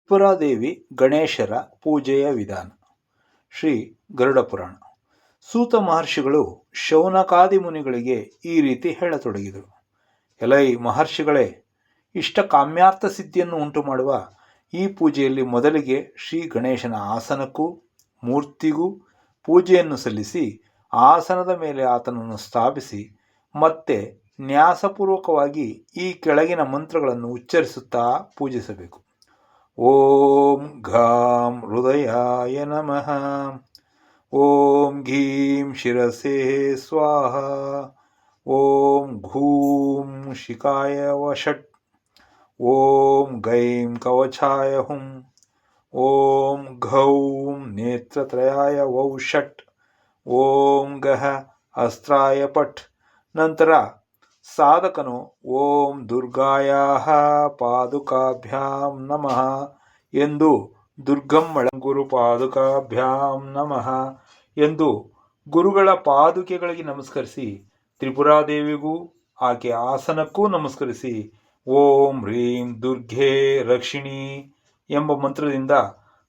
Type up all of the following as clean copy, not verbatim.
ತ್ರಿಪುರಾದೇವಿ ಗಣೇಶರ ಪೂಜೆಯ ವಿಧಾನ. ಶ್ರೀ ಗರುಡ ಪುರಾಣ. ಸೂತ ಮಹರ್ಷಿಗಳು ಶೌನಕಾದಿ ಮುನಿಗಳಿಗೆ ಈ ರೀತಿ ಹೇಳತೊಡಗಿದರು. ಎಲೈ ಮಹರ್ಷಿಗಳೇ, ಇಷ್ಟ ಕಾಮ್ಯಾರ್ಥ ಸಿದ್ಧಿಯನ್ನು ಉಂಟು ಮಾಡುವ ಈ ಪೂಜೆಯಲ್ಲಿ ಮೊದಲಿಗೆ ಶ್ರೀ ಗಣೇಶನ ಆಸನಕ್ಕೂ ಮೂರ್ತಿಗೂ ಪೂಜೆಯನ್ನು ಸಲ್ಲಿಸಿ ಆಸನದ ಮೇಲೆ ಆತನನ್ನು ಸ್ಥಾಪಿಸಿ ಮತ್ತೆ ನ್ಯಾಸಪೂರ್ವಕವಾಗಿ ಈ ಕೆಳಗಿನ ಮಂತ್ರಗಳನ್ನು ಉಚ್ಚರಿಸುತ್ತಾ ಪೂಜಿಸಬೇಕು. ಓಂ ಘಾಂ ಹೃದಯಾಯ ನಮಃ. ಓಂ ಘೀಂ ಶಿರಸೇ ಸ್ವಾಹ. ಓಂ ಘೂಂ ಶಿಖಾಯ ವಷಟ್. ಓಂ ಗೈಂ ಕವಚಾಯ ಹುಂ. ಓಂ ಘೌಂ ನೇತ್ರತ್ರಯಾಯ ವೌಷಟ್. ಓಂ ಗಹ ಅಸ್ತ್ರಾಯ ಪಠ್. ನಂತರ ಸಾಧಕನು ಓಂ ದುರ್ಗಾಯಾಹ ಪಾದುಕಾಭ್ಯಾಂ ನಮಃ ಎಂದು ದುರ್ಗಮ್ಮಳ ಗುರುಪಾದುಕಾಭ್ಯಾಂ ನಮಃ ಎಂದು ಗುರುಗಳ ಪಾದುಕೆಗಳಿಗೆ ನಮಸ್ಕರಿಸಿ, ತ್ರಿಪುರಾದೇವಿಗೂ ಆಕೆ ಆಸನಕ್ಕೂ ನಮಸ್ಕರಿಸಿ ಓಂ ಹ್ರೀಂ ದುರ್ಗೆ ರಕ್ಷಿಣಿ ಎಂಬ ಮಂತ್ರದಿಂದ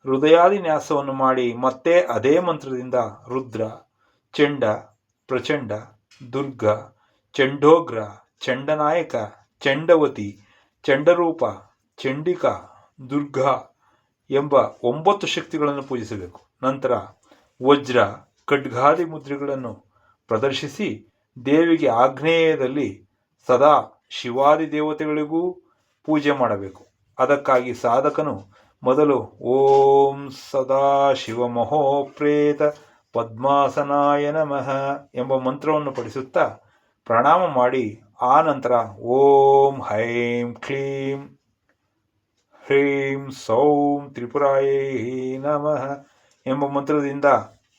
ಹೃದಯಾದಿ ನ್ಯಾಸವನ್ನು ಮಾಡಿ ಮತ್ತೆ ಅದೇ ಮಂತ್ರದಿಂದ ರುದ್ರ, ಚಂಡ, ಪ್ರಚಂಡ, ದುರ್ಗ, ಚಂಡೋಗ್ರ, ಚಂಡನಾಯಕ, ಚಂಡವತಿ, ಚಂಡರೂಪ, ಚಂಡಿಕಾ, ದುರ್ಗಾ ಎಂಬ 9 ಶಕ್ತಿಗಳನ್ನು ಪೂಜಿಸಬೇಕು. ನಂತರ ವಜ್ರ, ಖಡ್ಗಾದಿ ಮುದ್ರೆಗಳನ್ನು ಪ್ರದರ್ಶಿಸಿ ದೇವಿಗೆ ಆಗ್ನೇಯದಲ್ಲಿ ಸದಾ ಶಿವಾದಿ ದೇವತೆಗಳಿಗೂ ಪೂಜೆ ಮಾಡಬೇಕು. ಅದಕ್ಕಾಗಿ ಸಾಧಕನು ಮೊದಲು ಓಂ ಸದಾ ಶಿವಮಹೋಪ್ರೇತ ಪದ್ಮಾಸನಾಯ ನಮಃ ಎಂಬ ಮಂತ್ರವನ್ನು ಪಠಿಸುತ್ತಾ ಪ್ರಣಾಮ ಮಾಡಿ ಆ ನಂತರ ಓಂ ಹೈಂ ಕ್ಲೀಂ ಹ್ರೀಂ ಸೌಂ ತ್ರಿಪುರಾಯೈ ನಮಃ ಎಂಬ ಮಂತ್ರದಿಂದ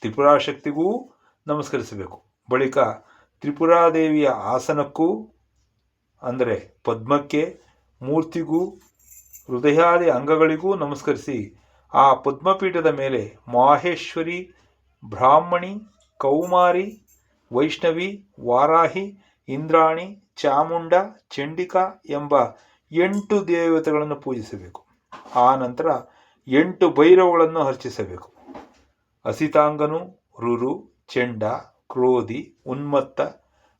ತ್ರಿಪುರಾಶಕ್ತಿಗೂ ನಮಸ್ಕರಿಸಬೇಕು. ಬಳಿಕ ತ್ರಿಪುರಾದೇವಿಯ ಆಸನಕ್ಕೂ ಅಂದರೆ ಪದ್ಮಕ್ಕೆ, ಮೂರ್ತಿಗೂ, ಹೃದಯಾದಿ ಅಂಗಗಳಿಗೂ ನಮಸ್ಕರಿಸಿ ಆ ಪದ್ಮಪೀಠದ ಮೇಲೆ ಮಾಹೇಶ್ವರಿ, ಬ್ರಾಹ್ಮಣಿ, ಕೌಮಾರಿ, ವೈಷ್ಣವಿ, ವಾರಾಹಿ, ಇಂದ್ರಾಣಿ, ಚಾಮುಂಡ, ಚಂಡಿಕಾ ಎಂಬ 8 ದೇವತೆಗಳನ್ನು ಪೂಜಿಸಬೇಕು. ಆ ನಂತರ 8 ಭೈರವಗಳನ್ನು ಅರ್ಚಿಸಬೇಕು. ಅಸಿತಾಂಗನು, ರುರು, ಚಂಡ, ಕ್ರೋಧಿ, ಉನ್ಮತ್ತ,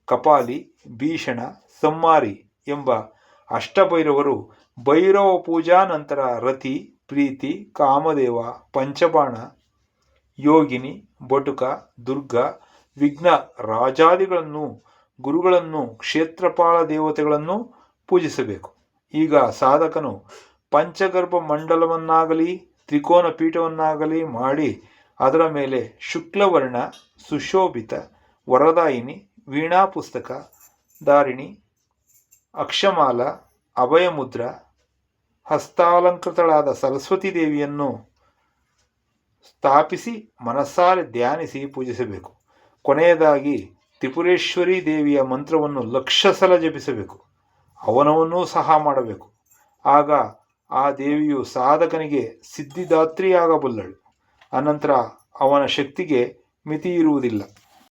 ಕಪಾಲಿ, ಭೀಷಣ, ಸಂಹಾರಿ ಎಂಬ ಅಷ್ಟಭೈರವರು ಭೈರವ ಪೂಜಾ ನಂತರ ರತಿ, ಪ್ರೀತಿ, ಕಾಮದೇವ, ಪಂಚಬಾಣ, ಯೋಗಿನಿ, ಬಟುಕ, ದುರ್ಗ, ವಿಘ್ನ ರಾಜಾದಿಗಳನ್ನು, ಗುರುಗಳನ್ನು, ಕ್ಷೇತ್ರಪಾಲ ದೇವತೆಗಳನ್ನು ಪೂಜಿಸಬೇಕು. ಈಗ ಸಾಧಕನು ಪಂಚಗರ್ಭ ಮಂಡಲವನ್ನಾಗಲಿ ತ್ರಿಕೋನ ಪೀಠವನ್ನಾಗಲಿ ಮಾಡಿ ಅದರ ಮೇಲೆ ಶುಕ್ಲವರ್ಣ ಸುಶೋಭಿತ ವರದಾಯಿನಿ, ವೀಣಾ ಪುಸ್ತಕ ಧಾರಿಣಿ, ಅಕ್ಷಮಾಲ, ಅಭಯಮುದ್ರ, ಹಸ್ತಾಲಂಕೃತಳಾದ ಸರಸ್ವತಿ ದೇವಿಯನ್ನು ಸ್ಥಾಪಿಸಿ ಮನಸ್ಸಾರೆ ಧ್ಯಾನಿಸಿ ಪೂಜಿಸಬೇಕು. ಕೊನೆಯದಾಗಿ ತ್ರಿಪುರೇಶ್ವರಿ ದೇವಿಯ ಮಂತ್ರವನ್ನು 1,00,000 ಸಲ ಜಪಿಸಬೇಕು. ಹವನವನ್ನೂ ಸಹ ಮಾಡಬೇಕು. ಆಗ ಆ ದೇವಿಯು ಸಾಧಕನಿಗೆ ಸಿದ್ಧಿದಾತ್ರಿಯಾಗಬಲ್ಲಳು. ಅನಂತರ ಅವನ ಶಕ್ತಿಗೆ ಮಿತಿಯಿರುವುದಿಲ್ಲ.